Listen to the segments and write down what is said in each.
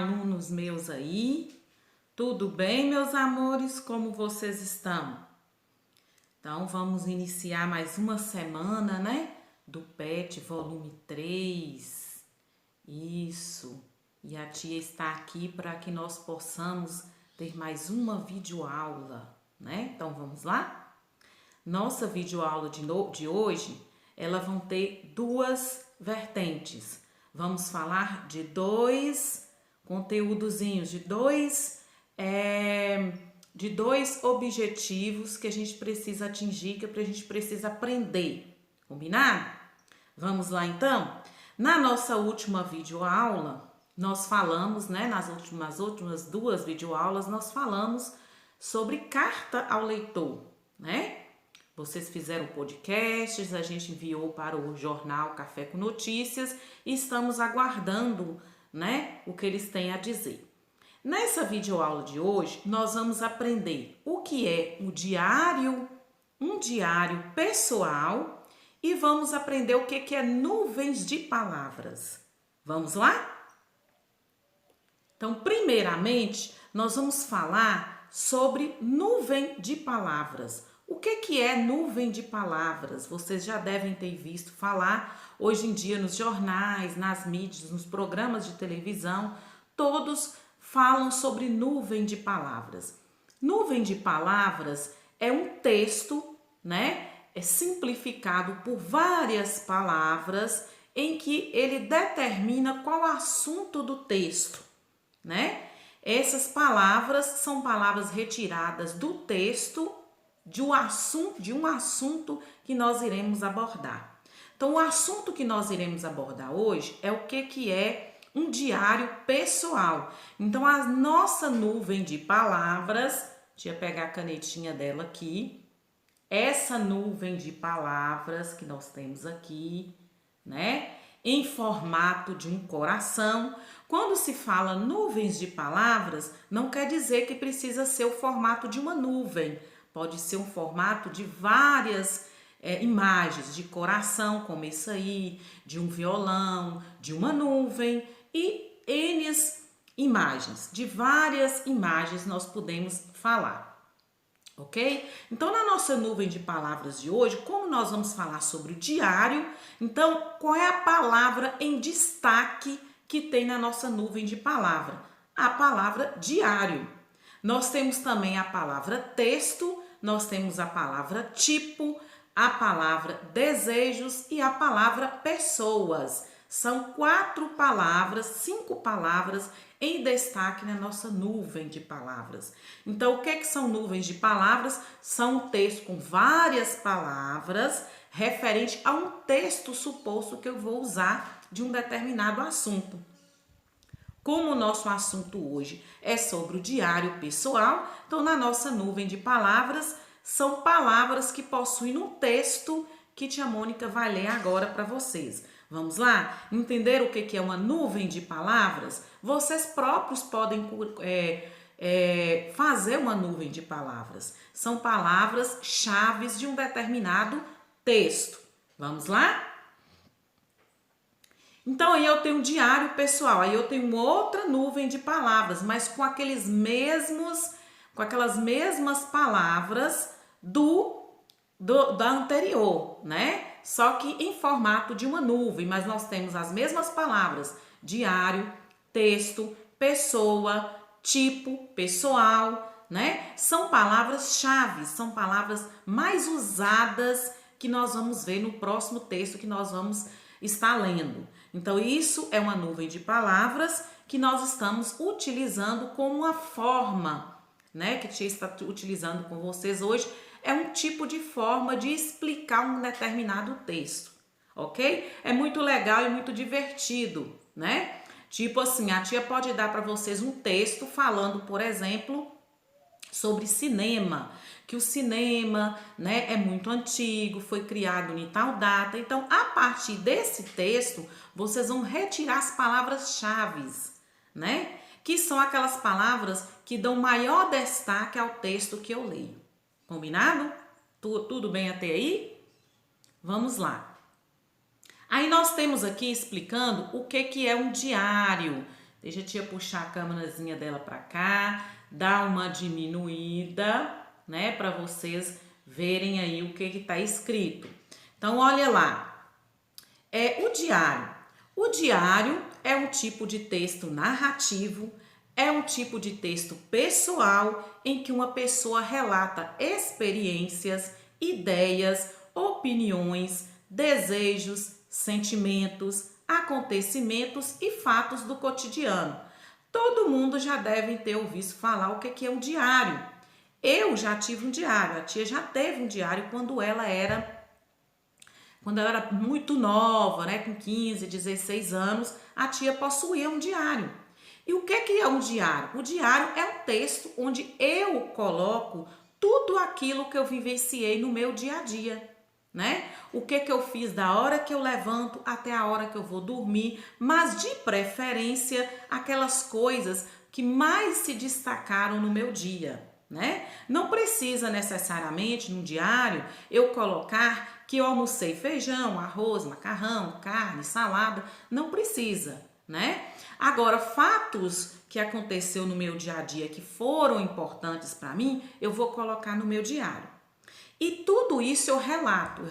alunos meus aí? Tudo bem, meus amores? Como vocês estão? Então, vamos iniciar mais uma semana, né? Do PET, volume 3. Isso. E a tia está aqui para que nós possamos ter mais uma videoaula, né? Então, vamos lá? Nossa videoaula de hoje, elas vão ter duas vertentes. Vamos falar de dois conteúdozinhos, de dois objetivos que a gente precisa atingir, que a gente precisa aprender. Combinado? Vamos lá então? Na nossa última videoaula, nós falamos, né, nas últimas duas videoaulas, nós falamos sobre carta ao leitor, né? Vocês fizeram podcasts, a gente enviou para o jornal Café com Notícias e estamos aguardando, né, o que eles têm a dizer. Nessa videoaula de hoje, nós vamos aprender o que é um diário pessoal e vamos aprender o que é nuvens de palavras. Vamos lá? Então, primeiramente, nós vamos falar sobre nuvem de palavras. O que é nuvem de palavras? Vocês já devem ter visto falar hoje em dia nos jornais, nas mídias, nos programas de televisão, todos falam sobre nuvem de palavras. Nuvem de palavras é um texto, né? É simplificado por várias palavras em que ele determina qual assunto do texto, né? Essas palavras são palavras retiradas do texto de um assunto que nós iremos abordar. Então, o assunto que nós iremos abordar hoje é o que é um diário pessoal. Então, a nossa nuvem de palavras, deixa eu pegar a canetinha dela aqui, essa nuvem de palavras que nós temos aqui, né, em formato de um coração. Quando se fala nuvens de palavras, não quer dizer que precisa ser o formato de uma nuvem. Pode ser um formato de várias imagens, de coração, como esse aí, de um violão, de uma nuvem e N imagens. De várias imagens nós podemos falar. Ok? Então, na nossa nuvem de palavras de hoje, como nós vamos falar sobre o diário, então, qual é a palavra em destaque que tem na nossa nuvem de palavra? A palavra diário. Nós temos também a palavra texto, nós temos a palavra tipo, a palavra desejos e a palavra pessoas. São 5 palavras em destaque na nossa nuvem de palavras. Então, o que são nuvens de palavras? São um texto com várias palavras referente a um texto suposto que eu vou usar de um determinado assunto. Como o nosso assunto hoje é sobre o diário pessoal, então na nossa nuvem de palavras são palavras que possuem um texto que tia Mônica vai ler agora para vocês. Vamos lá? Entender o que é uma nuvem de palavras? Vocês próprios podem fazer uma nuvem de palavras. São palavras-chave de um determinado texto. Vamos lá? Então, aí eu tenho um diário pessoal, aí eu tenho outra nuvem de palavras, mas com aquelas mesmas palavras da anterior, né? Só que em formato de uma nuvem, mas nós temos as mesmas palavras: diário, texto, pessoa, tipo, pessoal, né? São palavras-chave, são palavras mais usadas que nós vamos ver no próximo texto que nós vamos estar lendo. Então, isso é uma nuvem de palavras que nós estamos utilizando como uma forma, né? Que a tia está utilizando com vocês hoje. É um tipo de forma de explicar um determinado texto, ok? É muito legal e muito divertido, né? Tipo assim, a tia pode dar para vocês um texto falando, por exemplo, sobre cinema, que o cinema, né, é muito antigo, foi criado em tal data. Então, a partir desse texto, vocês vão retirar as palavras-chave, né? Que são aquelas palavras que dão maior destaque ao texto que eu leio. Combinado? Tudo bem até aí? Vamos lá. Aí nós temos aqui explicando o que é um diário, Deixa a tia puxar a câmerazinha dela para cá, dar uma diminuída, né, para vocês verem aí o que está escrito. Então, olha lá, o diário. O diário é um tipo de texto narrativo, é um tipo de texto pessoal em que uma pessoa relata experiências, ideias, opiniões, desejos, sentimentos, acontecimentos e fatos do cotidiano. Todo mundo já deve ter ouvido falar o que é um diário. Eu já tive um diário, a tia já teve um diário quando ela era muito nova, né, com 15, 16 anos, a tia possuía um diário. E o que é um diário? O diário é um texto onde eu coloco tudo aquilo que eu vivenciei no meu dia a dia, né? O que eu fiz da hora que eu levanto até a hora que eu vou dormir, mas de preferência aquelas coisas que mais se destacaram no meu dia, né? Não precisa necessariamente no diário eu colocar que eu almocei feijão, arroz, macarrão, carne, salada, não precisa, né? Agora, fatos que aconteceu no meu dia a dia que foram importantes para mim, eu vou colocar no meu diário. E tudo isso eu relato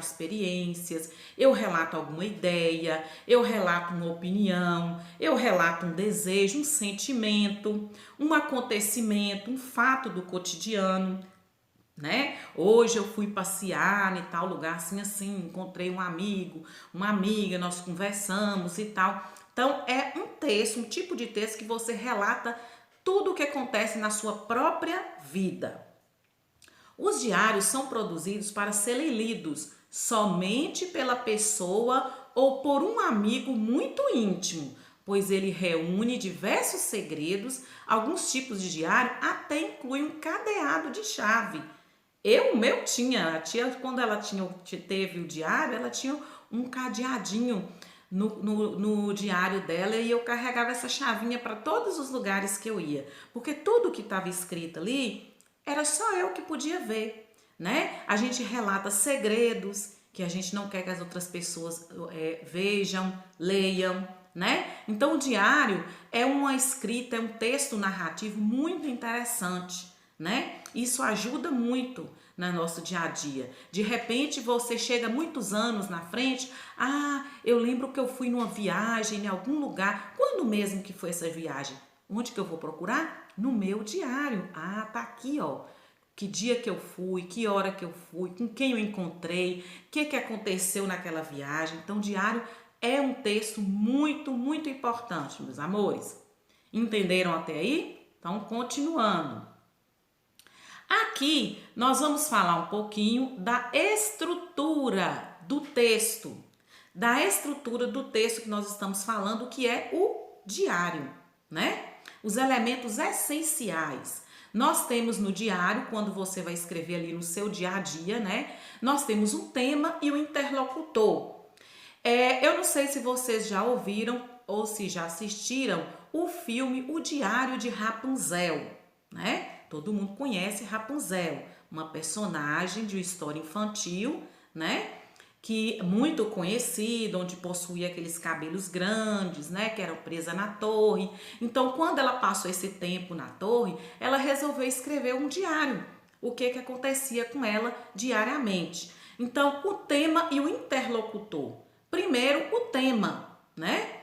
experiências, eu relato alguma ideia, eu relato uma opinião, eu relato um desejo, um sentimento, um acontecimento, um fato do cotidiano, né? Hoje eu fui passear em tal lugar assim, encontrei um amigo, uma amiga, nós conversamos e tal. Então é um texto, um tipo de texto que você relata tudo o que acontece na sua própria vida. Os diários são produzidos para serem lidos somente pela pessoa ou por um amigo muito íntimo, pois ele reúne diversos segredos. Alguns tipos de diário até incluem um cadeado de chave. O meu tinha, a tia, quando ela teve o diário, ela tinha um cadeadinho no diário dela e eu carregava essa chavinha para todos os lugares que eu ia, porque tudo que estava escrito ali era só eu que podia ver, né? A gente relata segredos que a gente não quer que as outras pessoas vejam, leiam, né? Então o diário é uma escrita, é um texto narrativo muito interessante, né? Isso ajuda muito no nosso dia a dia. De repente você chega muitos anos na frente, eu lembro que eu fui numa viagem em algum lugar. Quando mesmo que foi essa viagem? Onde que eu vou procurar? No meu diário. Tá aqui, ó. Que dia que eu fui, que hora que eu fui, com quem eu encontrei, o que aconteceu naquela viagem. Então, o diário é um texto muito, muito importante, meus amores. Entenderam até aí? Então, continuando. Aqui, nós vamos falar um pouquinho da estrutura do texto. Da estrutura do texto que nós estamos falando, que é o diário, né? Os elementos essenciais. Nós temos no diário, quando você vai escrever ali no seu dia a dia, né? Nós temos um tema e um interlocutor. Eu não sei se vocês já ouviram ou se já assistiram o filme O Diário de Rapunzel, né? Todo mundo conhece Rapunzel, uma personagem de uma história infantil, né? Que muito conhecida, onde possuía aqueles cabelos grandes, né, que eram presa na torre. Então, quando ela passou esse tempo na torre, ela resolveu escrever um diário, o que acontecia com ela diariamente. Então, o tema e o interlocutor. Primeiro, o tema, né?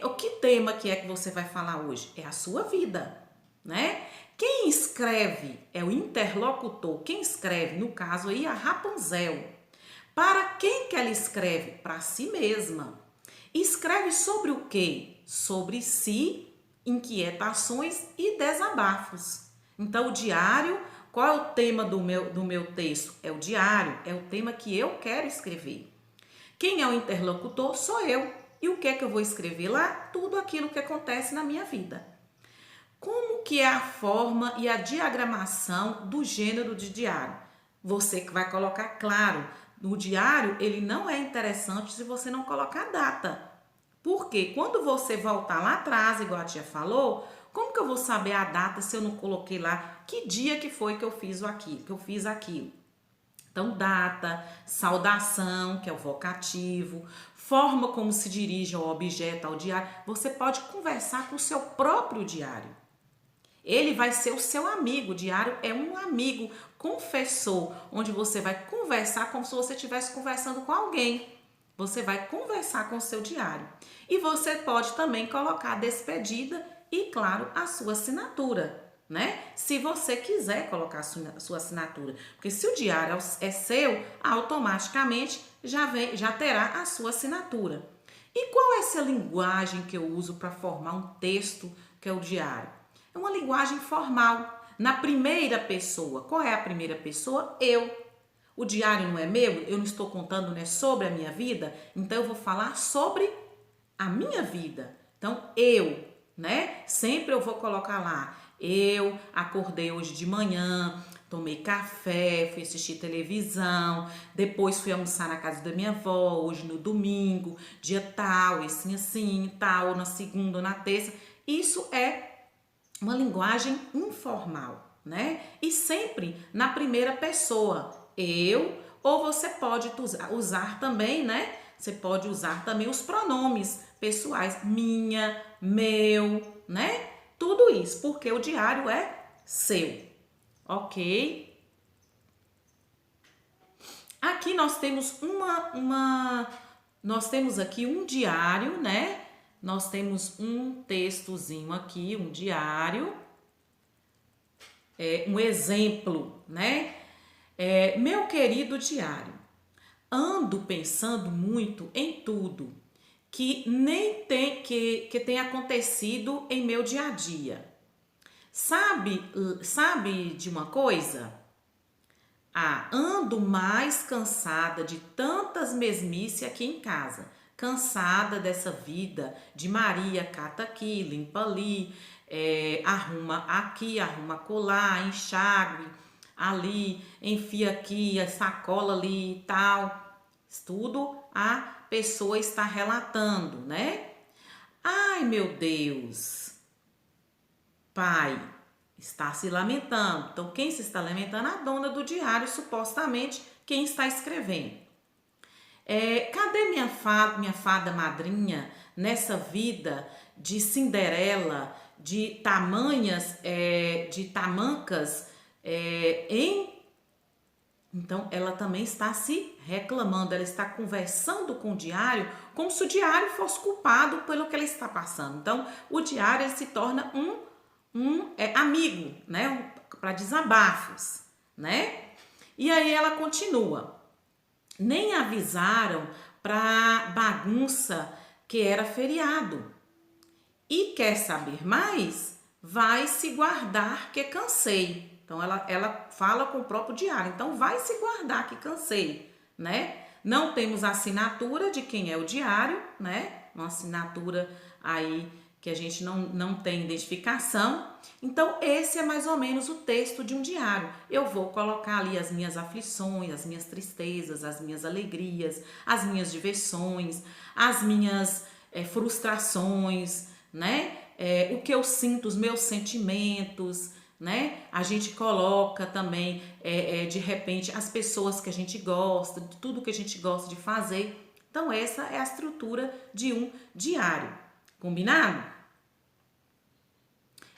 O que tema que é que você vai falar hoje? É a sua vida, né? Quem escreve é o interlocutor. Quem escreve, no caso aí, a Rapunzel. Para quem que ela escreve? Para si mesma. Escreve sobre o quê? Sobre si, inquietações e desabafos. Então, o diário, qual é o tema do meu texto? É o diário, é o tema que eu quero escrever. Quem é o interlocutor? Sou eu. E o que é que eu vou escrever lá? Tudo aquilo que acontece na minha vida. Como que é a forma e a diagramação do gênero de diário? Você que vai colocar claro. No diário, ele não é interessante se você não colocar data. Porque quando você voltar lá atrás, igual a tia falou, como que eu vou saber a data se eu não coloquei lá que dia que foi que eu fiz aquilo? Então, data, saudação, que é o vocativo, forma como se dirige ao objeto, ao diário. Você pode conversar com o seu próprio diário. Ele vai ser o seu amigo. O diário é um amigo confessor, onde você vai conversar como se você estivesse conversando com alguém. Você vai conversar com o seu diário. E você pode também colocar a despedida e, claro, a sua assinatura, né? Se você quiser colocar a sua assinatura. Porque se o diário é seu, automaticamente já terá a sua assinatura. E qual é essa linguagem que eu uso para formar um texto que é o diário? É uma linguagem formal, na primeira pessoa. Qual é a primeira pessoa? Eu. O diário não é meu, eu não estou contando, né, sobre a minha vida, então eu vou falar sobre a minha vida. Então, eu, né? Sempre eu vou colocar lá. Eu acordei hoje de manhã, tomei café, fui assistir televisão, depois fui almoçar na casa da minha avó, hoje no domingo, dia tal, assim, tal, na segunda ou na terça. Isso é uma linguagem informal, né? E sempre na primeira pessoa. Eu, ou você pode usar também, né? Você pode usar também os pronomes pessoais, minha, meu, né? Tudo isso, porque o diário é seu, ok? Aqui nós temos nós temos aqui um diário, né? Nós temos um textozinho aqui, um diário, um exemplo, né? Meu querido diário, ando pensando muito em tudo que nem tem que tem acontecido em meu dia a dia. Sabe de uma coisa? Ando mais cansada de tantas mesmices aqui em casa. Cansada dessa vida de Maria, cata aqui, limpa ali, arruma aqui, arruma colar, enxágue ali, enfia aqui, a sacola ali e tal. Tudo a pessoa está relatando, né? Ai, meu Deus, pai está se lamentando. Então, quem se está lamentando? A dona do diário, supostamente, quem está escrevendo. Cadê minha fada madrinha nessa vida de Cinderela, de tamancas, Então, ela também está se reclamando, ela está conversando com o diário como se o diário fosse culpado pelo que ela está passando. Então, o diário ele se torna um amigo, né? Para desabafos, né? E aí ela continua. Nem avisaram para bagunça que era feriado. E quer saber mais? Vai se guardar que cansei. Então ela fala com o próprio diário. Então vai se guardar que cansei, né? Não temos a assinatura de quem é o diário, né? Uma assinatura aí que a gente não tem identificação. Então, esse é mais ou menos o texto de um diário. Eu vou colocar ali as minhas aflições, as minhas tristezas, as minhas alegrias, as minhas diversões, as minhas frustrações, né? O que eu sinto, os meus sentimentos, né? A gente coloca também, de repente, as pessoas que a gente gosta, de tudo que a gente gosta de fazer. Então, essa é a estrutura de um diário. Combinado?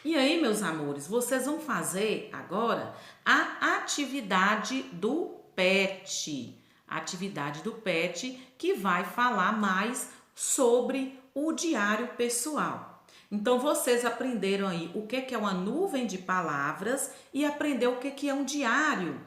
E aí, meus amores, vocês vão fazer agora a atividade do PET. A atividade do PET que vai falar mais sobre o diário pessoal. Então, vocês aprenderam aí o que é uma nuvem de palavras e aprendeu o que é um diário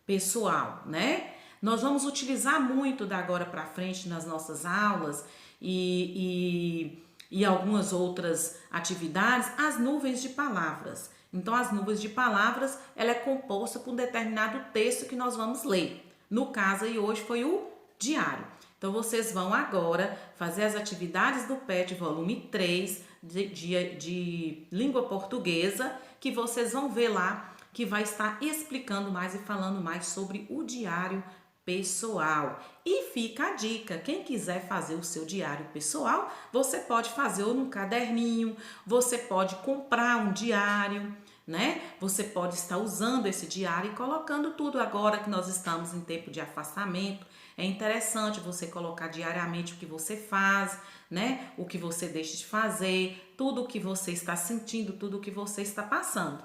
pessoal, né? Nós vamos utilizar muito da agora para frente nas nossas aulas e algumas outras atividades, as nuvens de palavras. Então, as nuvens de palavras, ela é composta por um determinado texto que nós vamos ler. No caso aí hoje foi o diário. Então, vocês vão agora fazer as atividades do PET volume 3 de língua portuguesa, que vocês vão ver lá, que vai estar explicando mais e falando mais sobre o diário pessoal. E fica a dica, quem quiser fazer o seu diário pessoal, você pode fazer ou num caderninho, você pode comprar um diário, né? Você pode estar usando esse diário e colocando tudo agora que nós estamos em tempo de afastamento. É interessante você colocar diariamente o que você faz, né? O que você deixa de fazer, tudo o que você está sentindo, tudo o que você está passando.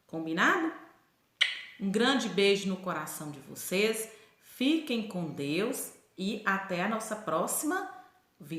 Combinado? Um grande beijo no coração de vocês. Fiquem com Deus e até a nossa próxima vídeo.